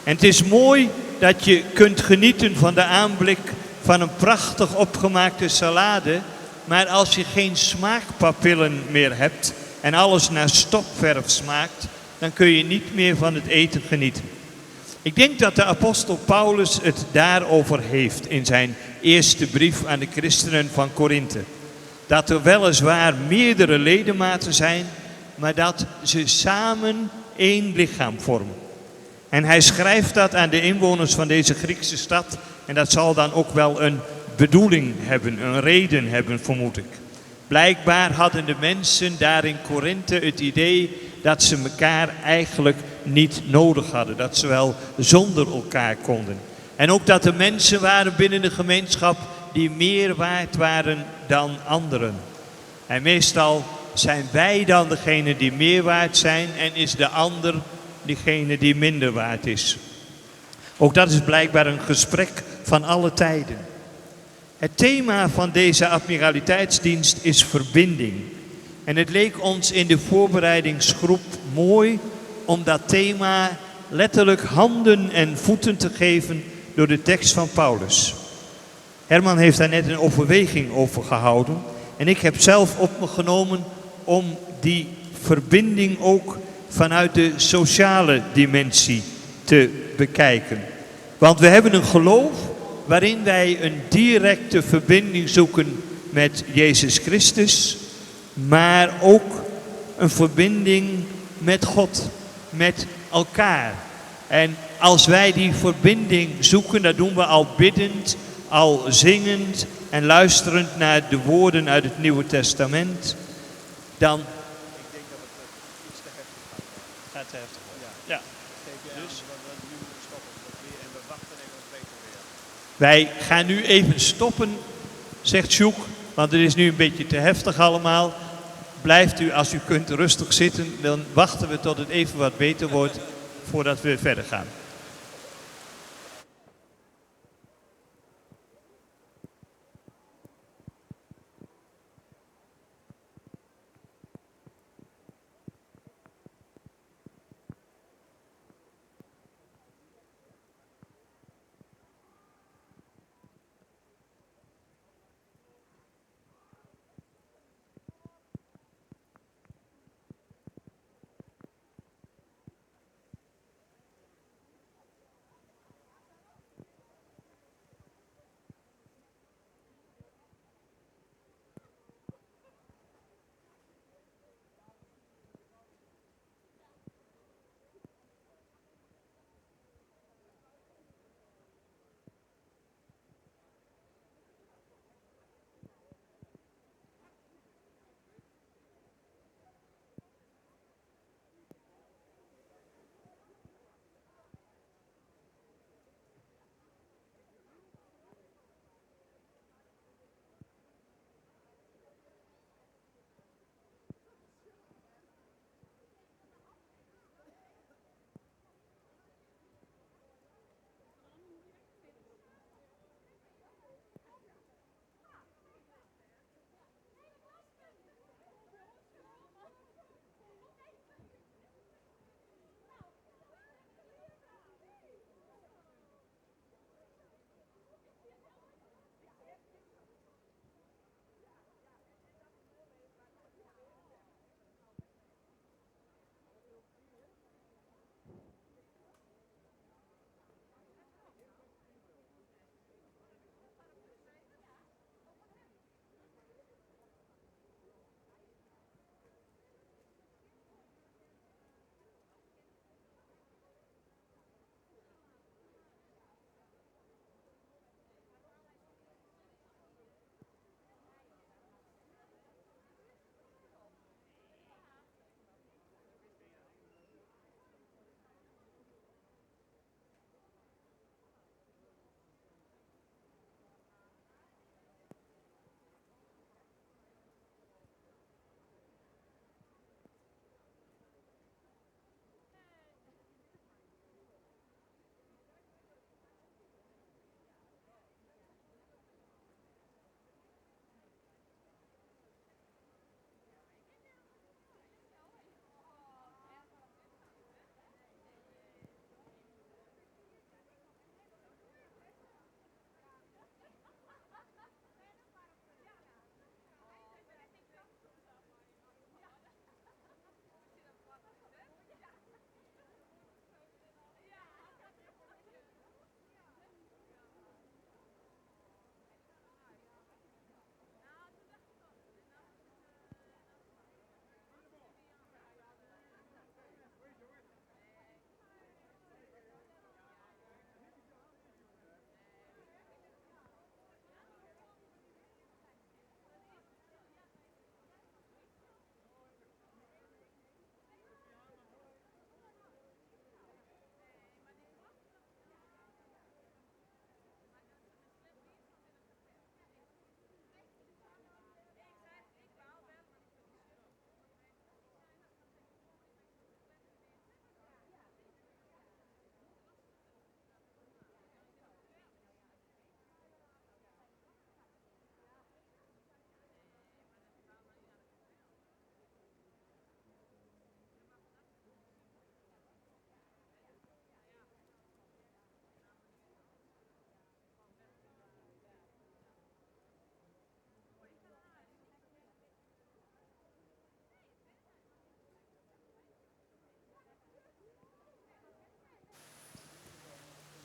En het is mooi dat je kunt genieten van de aanblik van een prachtig opgemaakte salade, maar als je geen smaakpapillen meer hebt en alles naar stopverf smaakt, dan kun je niet meer van het eten genieten. Ik denk dat de apostel Paulus het daarover heeft in zijn eerste brief aan de christenen van Korinthe. Dat er weliswaar meerdere ledematen zijn, maar dat ze samen één lichaam vormen. En hij schrijft dat aan de inwoners van deze Griekse stad. En dat zal dan ook wel een bedoeling hebben, een reden hebben, vermoed ik. Blijkbaar hadden de mensen daar in Korinthe het idee dat ze elkaar eigenlijk niet nodig hadden. Dat ze wel zonder elkaar konden. En ook dat er mensen waren binnen de gemeenschap die meer waard waren dan anderen. En meestal zijn wij dan degene die meer waard zijn en is de ander diegene die minder waard is. Ook dat is blijkbaar een gesprek van alle tijden. Het thema van deze admiraliteitsdienst is verbinding. En het leek ons in de voorbereidingsgroep mooi om dat thema letterlijk handen en voeten te geven door de tekst van Paulus. Herman heeft daar net een overweging over gehouden. En ik heb zelf op me genomen om die verbinding ook vanuit de sociale dimensie te bekijken. Want we hebben een geloof waarin wij een directe verbinding zoeken met Jezus Christus. maar ook een verbinding met God, met elkaar. En als wij die verbinding zoeken, dat doen we al biddend, al zingend en luisterend naar de woorden uit het Nieuwe Testament, dan... Ik denk dat het iets te heftig gaat. Gaat te heftig worden. Ja. Dus en we wachten even weer. Wij gaan nu even stoppen, zegt Sjoek, want het is nu een beetje te heftig allemaal. Blijft u, als u kunt, rustig zitten, dan wachten we tot het even wat beter wordt voordat we verder gaan.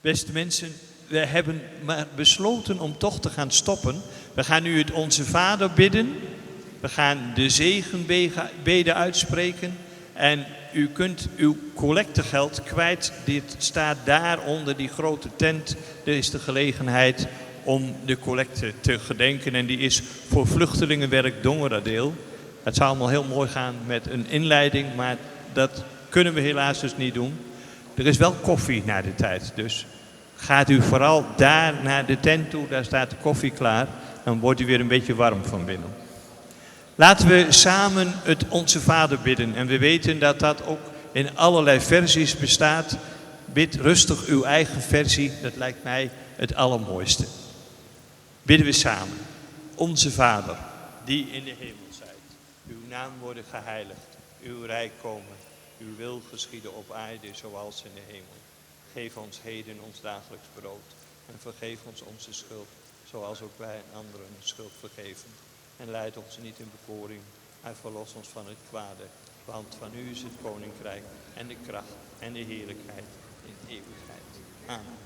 Beste mensen, we hebben maar besloten om toch te gaan stoppen. We gaan nu het Onze Vader bidden. We gaan de zegenbeden uitspreken. En u kunt uw collectegeld kwijt. Dit staat daar onder die grote tent. Er is de gelegenheid om de collecte te gedenken. En die is voor Vluchtelingenwerk Dongeradeel. Het zou allemaal heel mooi gaan met een inleiding, maar dat kunnen we helaas dus niet doen. Er is wel koffie na de tijd, dus gaat u vooral daar naar de tent toe, daar staat de koffie klaar. Dan wordt u weer een beetje warm van binnen. Laten we samen het Onze Vader bidden. En we weten dat dat ook in allerlei versies bestaat. Bid rustig uw eigen versie, dat lijkt mij het allermooiste. Bidden we samen. Onze Vader, die in de hemel zijt. Uw naam worden geheiligd, uw rijk komen. Uw wil geschieden op aarde zoals in de hemel. Geef ons heden ons dagelijks brood. En vergeef ons onze schuld, zoals ook wij anderen de schuld vergeven. En leid ons niet in bekoring, maar verlos ons van het kwade. Want van u is het koninkrijk en de kracht en de heerlijkheid in eeuwigheid. Amen.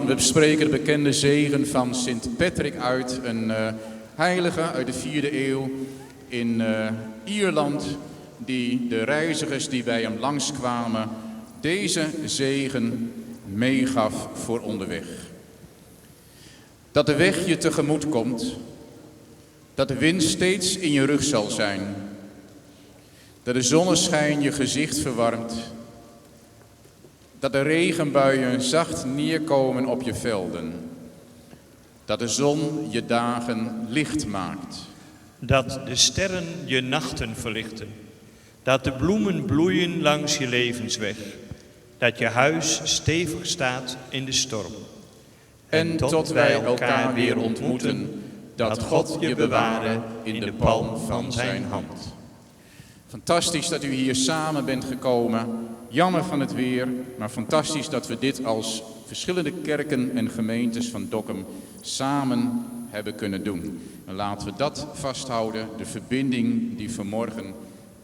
We spreken de bekende zegen van Sint Patrick uit, een heilige uit de 4e eeuw in Ierland, die de reizigers die bij hem langskwamen deze zegen meegaf voor onderweg. Dat de weg je tegemoet komt, dat de wind steeds in je rug zal zijn, dat de zonneschijn je gezicht verwarmt, dat de regenbuien zacht neerkomen op je velden, dat de zon je dagen licht maakt. Dat de sterren je nachten verlichten, dat de bloemen bloeien langs je levensweg, dat je huis stevig staat in de storm. En tot wij elkaar weer ontmoeten, dat God je bewaren in de palm van zijn hand. Fantastisch dat u hier samen bent gekomen. Jammer van het weer, maar fantastisch dat we dit als verschillende kerken en gemeentes van Dokkum samen hebben kunnen doen. En laten we dat vasthouden, de verbinding die vanmorgen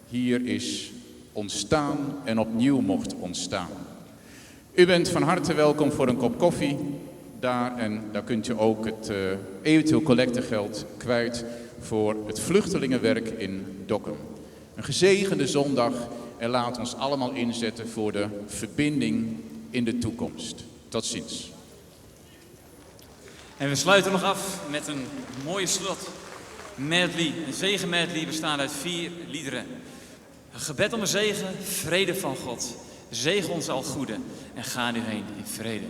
hier is ontstaan en opnieuw mocht ontstaan. U bent van harte welkom voor een kop koffie daar en daar kunt u ook het eventueel collectegeld kwijt voor het vluchtelingenwerk in Dokkum. Een gezegende zondag en laat ons allemaal inzetten voor de verbinding in de toekomst. Tot ziens. En we sluiten nog af met een mooie slot medley. Een zegenmedley bestaat uit 4 liederen. Een gebed om een zegen, vrede van God. Zegen ons al goede en ga nu heen in vrede.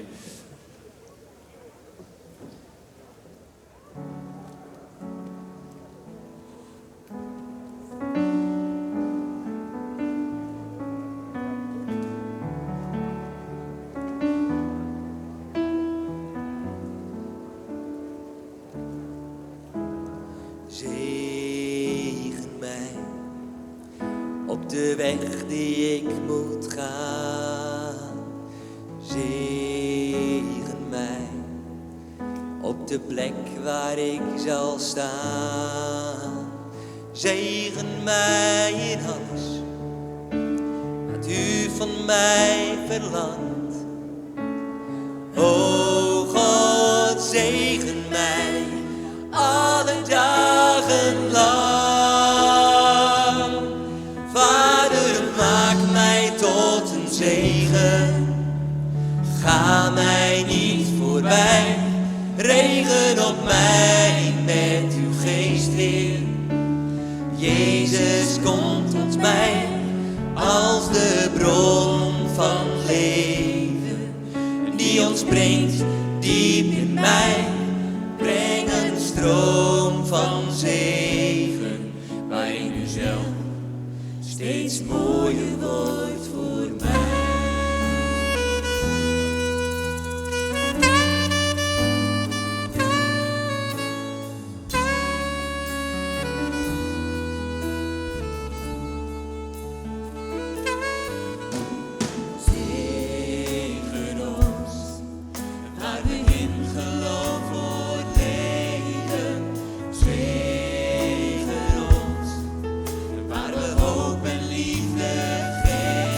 Zegen mij op de weg die ik moet gaan. Zegen mij op de plek waar ik zal staan. Zegen mij in alles wat u van mij verlangt. O God, zegen mij alle dagen lang. Vader, maak mij tot een zegen. Ga mij niet voorbij. Regen op mij met uw geest, Heer. Jezus, kom tot mij als de bron van leven, die ons brengt diep in mij. Breng een stroom van zegen, waarin u zelf steeds mooier wordt voor mij. Zegen ons, waar we in geloof voor leven. Zegen ons, waar we hoop en liefde geven.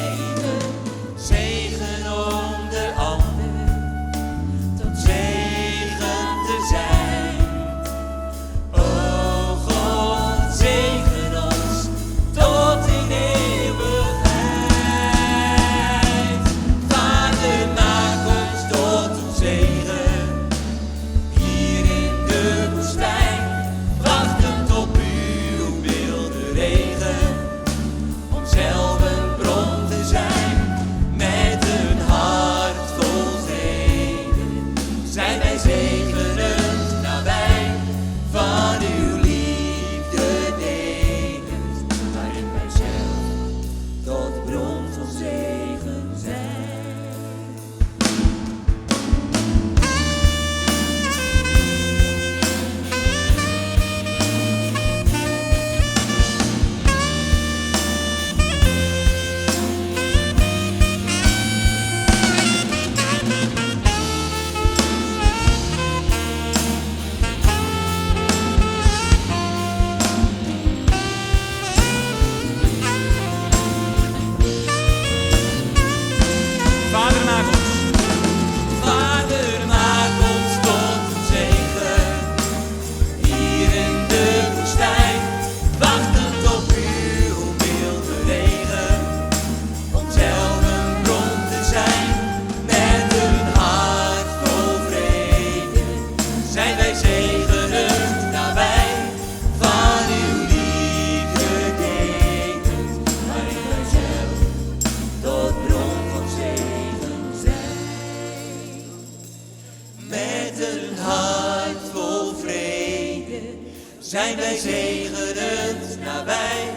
zijn wij zegenend nabij,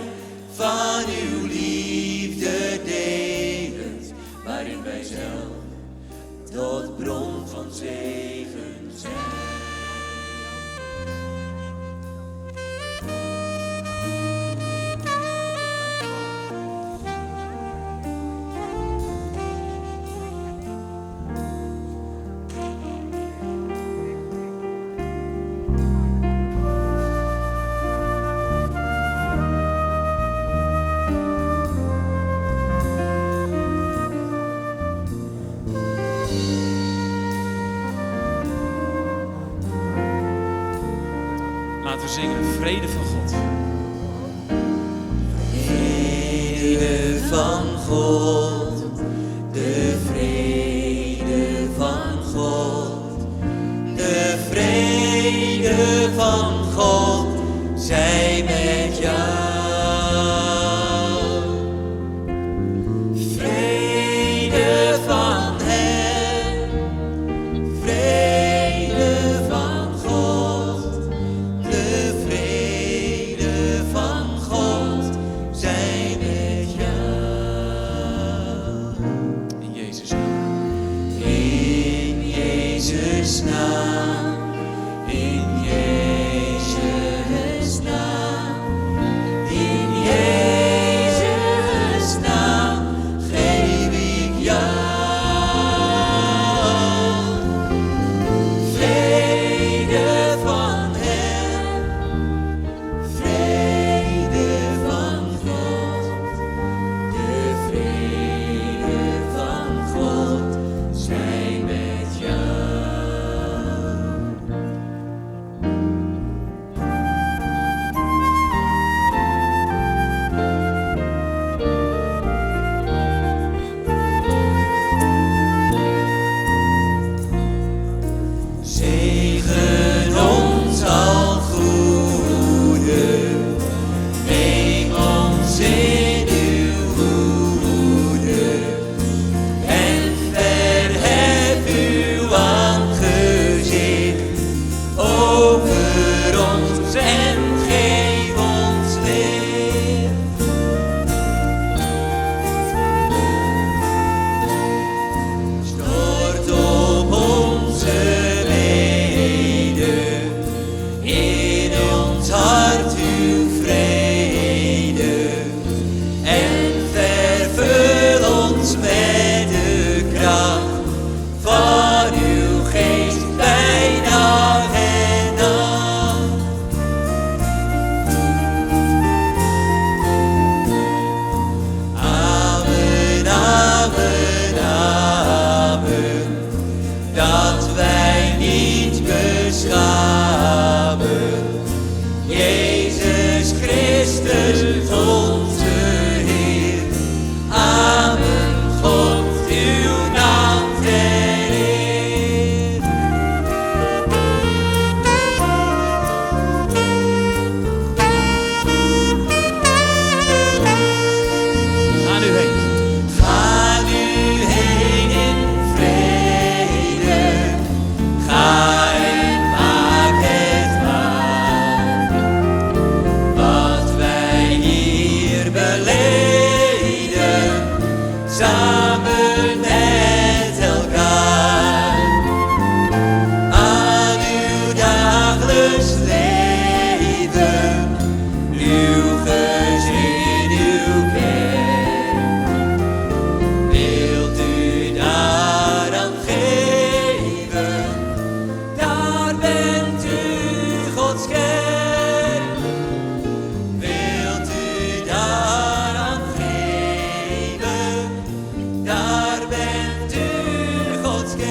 van uw liefde delend, waarin wij zelf tot bron van zegen zijn. Laten we zingen vrede van God. Vrede van God, de vrede van God, de vrede van God, zij met jou. Vrede van hem, vrede van God, de vrede van God, zij met jou. In Jezus' naam. In Jezus' naam, in Jezus' naam, in Jezus' naam geef ik jou. Vrede van hem, vrede van God, de vrede van God, zij met jou. Zegen ons al goede, neem ons in uw hoede, en verhef uw aangezicht over ons en geef ons licht. Stort op onze in ons hart uw vrede, en vervul ons met de kracht van uw geest bij dag en nacht. Amen, amen, amen, dat wij niet beschamen. Jezus Christus, onze Heer. Amen, God, uw naam ter eer. Ga nu heen. Ga nu heen in vrede. Ga en maak het waar. Wat wij hier beleden, samen met elkaar. Aan uw dagelijks leven, uw gezin, uw kerk. Wilt u daaraan geven, daar bent u Gods kerk. Wilt u daaraan geven, daar bent u Gods kerk.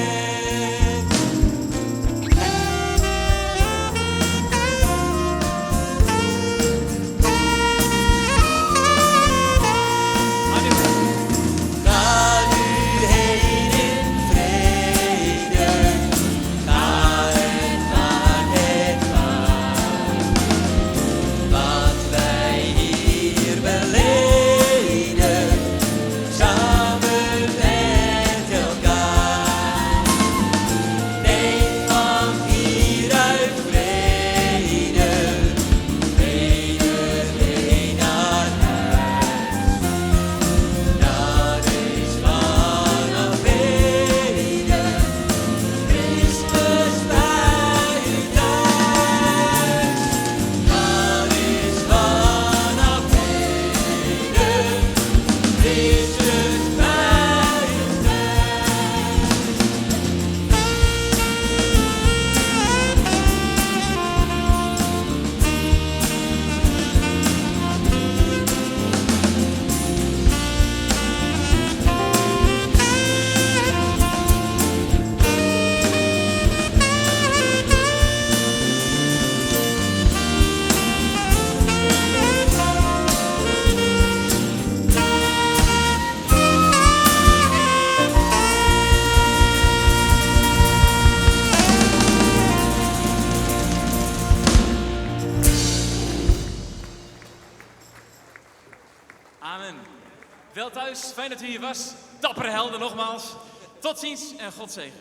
Wel thuis, fijn dat u hier was. Dappere helden nogmaals. Tot ziens en God zegen.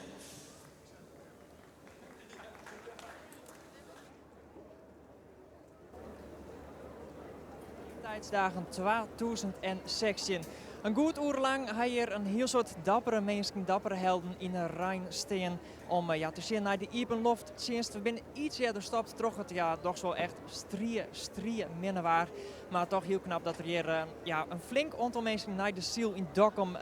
Tijdsdagen 2016. Een goed uur lang ga je een heel soort dappere mensen, dappere helden in de Rijn staan om te zien naar de Ipenloftdienst. We zijn iets eerder gestopt, toch het toch zo echt strieën minder waar. Maar toch heel knap dat er hier een flink aantal mensen naar de ziel in Dokkum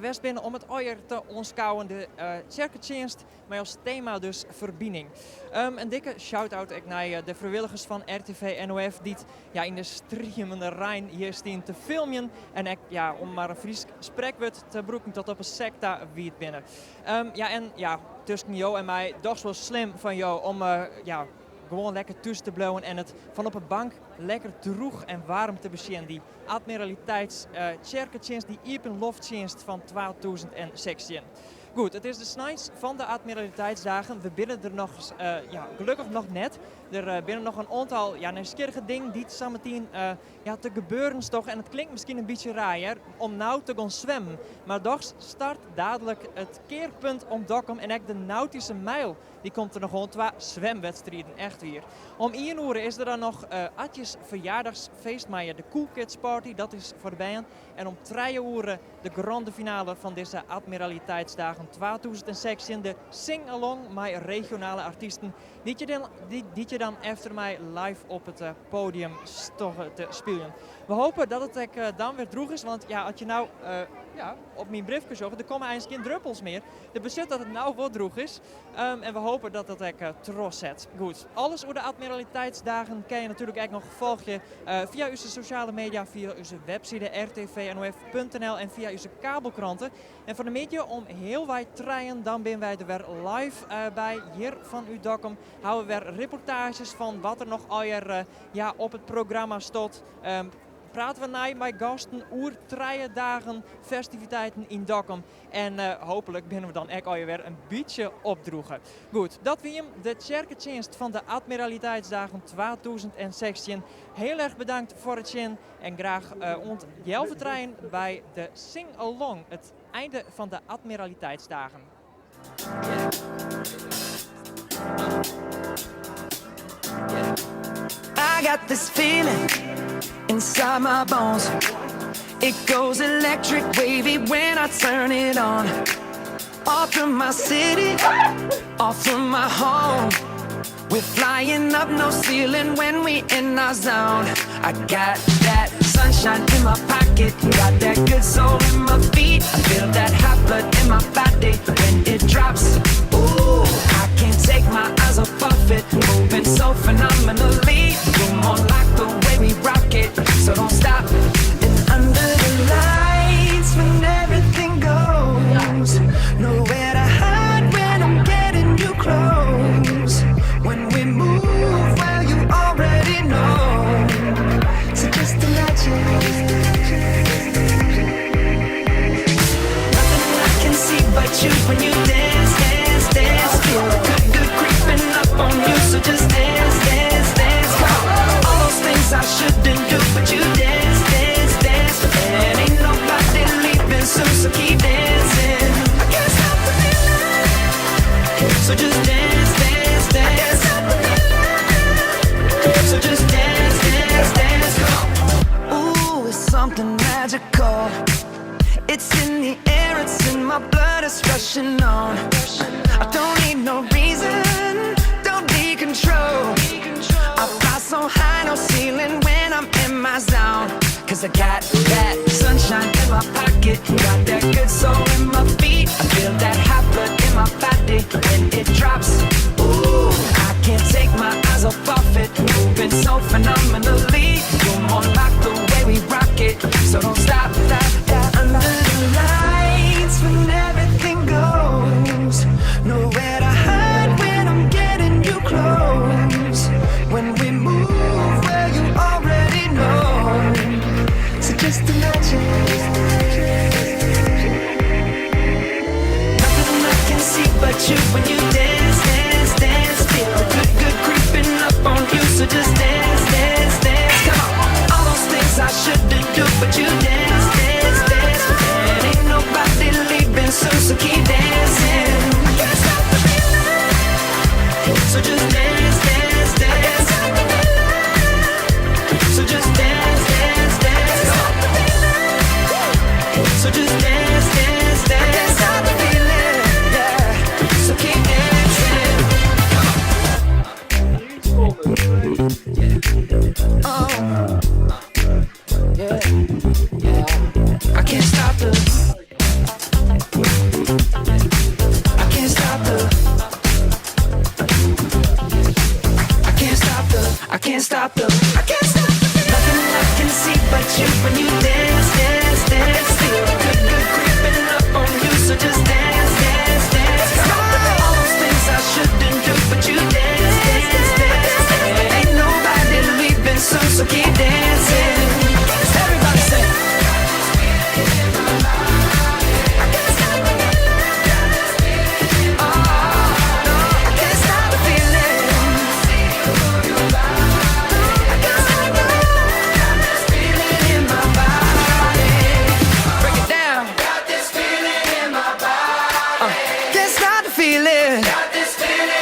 west binnen om het ooier te onskouwen. De Kerkendienst, maar als thema dus verbinding. Een dikke shout-out naar de vrijwilligers van RTV NOF die in de striemende Rijn hier staan te filmen. En om maar een Fries spreekwoord te broeken tot op een secta wie het binnen. Tussen jou en mij toch zo slim van jou om gewoon lekker tussen te blowen en het van op een bank lekker droeg en warm te bezien. Die Admiraliteits Kerkendienst, die Ipenloftdienst van 2016. Goed, het is de snijds van de Admiraliteitsdagen. We binnen er nog, gelukkig nog net. Er binnen nog een aantal nieuwsgierige dingen die samen te gebeuren is toch. En het klinkt misschien een beetje raar om nou te gaan zwemmen. Maar toch start dadelijk het keerpunt om Dokkum en ook de Nautische Mijl. Die komt er nog gewoon 2 zwemwedstrijden, echt weer. Om 1 uur is er dan nog Atjes verjaardagsfeest, maar de Cool Kids Party, dat is voor de band. En om 3 uur de grande finale van deze Admiraliteitsdagen 2016. De sing-along met regionale artiesten. Die je dan efter mij live op het podium te spelen. We hopen dat het dan weer droeg is, want als je nou op mijn briefje zocht, er komen eigenlijk geen druppels meer. Dat betekent dat het nou wel droeg is. En we hopen dat het trots zet. Goed, alles over de Admiraliteitsdagen kan je natuurlijk ook nog volgen via onze sociale media, via onze website rtvnof.nl en via onze kabelkranten. En voor de media om heel wij treien, dan zijn wij er weer live bij hier van u Dokkum. Houden we weer reportages van wat er nog alweer op het programma stond. Praten we naar met gasten over 3 dagen festiviteiten in Dokkum. En hopelijk binnen we dan ook alweer een beetje opdroegen. Goed, dat was de Kerkendienst van de Admiraliteitsdagen 2016. Heel erg bedankt voor het zien en graag ontjelvertrein bij de Sing-Along, het einde van de Admiraliteitsdagen. I got this feeling inside my bones. It goes electric wavy when I turn it on. Off from my city, off from my home. We're flying up, no ceiling when we in our zone. I got that sunshine in my pocket, got that good soul in my feet. I feel that hot blood in my body when it drops. Ooh, I can't take my eyes off of it, moving so phenomenally. You're more like the way we rock it, so don't stop. And under the lights when everything goes, nowhere to hide when I'm getting you close. When we move, well you already know. So just imagine. Nothing I can see but you when you dance, dance, dance. Feel the good creeping up on you, so just dance, dance, dance. Come on. All those things I shouldn't do, but you dance, dance, dance. And ain't nobody leaving soon, so keep dancing. I can't stop the feeling, so just dance, dance, dance. I can't stop the feeling, so just dance, dance, dance. Ooh, it's something magical. It's in the air, it's in my blood, it's rushing on. I don't need no reason, don't need control. I fly so high, no ceiling when I'm in my zone. Cause I got that sunshine in my pocket, got that good soul in my feet. I feel that hot blood in my body when it drops. Ooh, I can't take my eyes off of it, moving so phenomenally. You're more like the way we rock it, so don't stop, stop, stop. Under the lights when everything goes, nowhere to hide when I'm getting you close. When we move, well you already know. So just imagine. Nothing I can see but you when you dance, dance, dance. Feel the good creeping up on you, so just dance, dance, dance. So just dance, dance, dance. So just dance, dance, dance. So just dance, dance, dance. I can't stop the feeling, yeah. So keep dancing. Oh, yeah, yeah. I can't stop the. I can't stop the. I can't stop the. I can't stop the. I can't stop the. Nothing I can see but you when you dance, dance, dance. Feel good, good creeping up on you. So just dance, dance, dance. All those things I shouldn't do, but you dance, dance, dance. Ain't nobody leaving soon, so keep dancing. Everybody say. I can't stop the feeling. Oh, no, I can't stop the feeling. I can't stop the feeling in my body. Break it down. Got this feeling in my body. Can't stop the feeling. Got this feeling.